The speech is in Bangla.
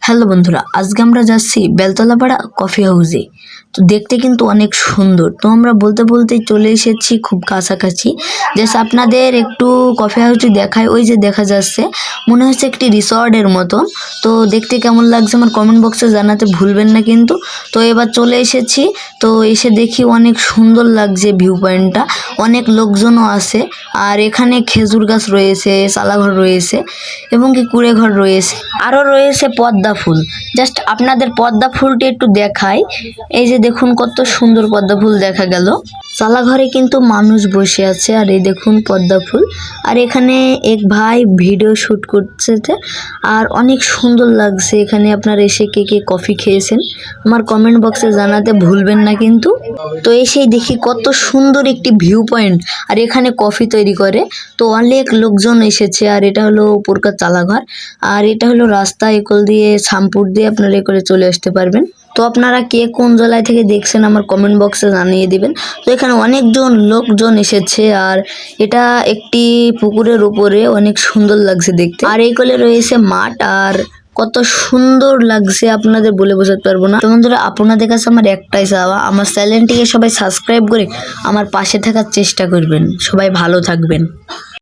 হ্যালো বন্ধুরা, আজকে আমরা যাচ্ছি বেলতলাপাড়া কফি হাউসে। তো দেখতে কিন্তু অনেক সুন্দর। তো আমরা বলতে বলতে চলে এসেছি খুব কাছাকাছি। জাস্ট আপনাদের একটু কফি হাউসটি দেখায়, ওই যে দেখা যাচ্ছে, মনে হচ্ছে একটি রিসর্টের মতন। তো দেখতে কেমন লাগছে আমার কমেন্ট বক্সে জানাতে ভুলবেন না কিন্তু। তো এবার চলে এসেছি, তো এসে দেখি অনেক সুন্দর লাগছে ভিউ পয়েন্টটা, অনেক লোকজনও আছে। আর এখানে খেজুর গাছ রয়েছে, চালাঘর রয়েছে এবং কি কুড়ে ঘর রয়েছে, আরও রয়েছে পদ্মা ফুল। জাস্ট আপনাদের পদ্মা ফুলটি একটু দেখাই। এই যে দেখুন কত সুন্দর পদ্মা ফুল দেখা গেল। চালাঘরে কিন্তু মানুষ বসে আছে, আর এই দেখুন পদ্মা ফুল। আর এখানে এক ভাই ভিডিও শ্যুট করছে, আর অনেক সুন্দর লাগছে। এখানে আপনারা এসে কে কে কফি খেয়েছেন আমার কমেন্ট বক্সে জানাতে ভুলবেন না কিন্তু। তো এসেই দেখি কত সুন্দর একটি ভিউ পয়েন্ট, আর এখানে কফি তৈরি করে। তো অনেক লোকজন এসেছে। আর এটা হলো উপরকার চালাঘর, আর এটা হলো রাস্তা। একল দিয়ে শামপুর দিয়ে আপনারা করে চলে আসতে পারবেন। তো আপনারা কে কোন জেলায় থেকে দেখছেন আমার কমেন্ট বক্সে জানিয়ে দিবেন। তো এখানে অনেকজন লোকজন এসেছে, আর এটা একটি পুকুরের উপরে, অনেক সুন্দর লাগছে দেখতে। আর এই কোলে রয়েছে মাঠ, আর কত সুন্দর লাগছে আপনাদের বলে বোঝাতে পারবো না। তো বন্ধুরা, আপনাদের কাছে আমার একটাই চাওয়া, আমার চ্যানেলটিকে সবাই সাবস্ক্রাইব করে আমার পাশে থাকার চেষ্টা করবেন। সবাই ভালো থাকবেন।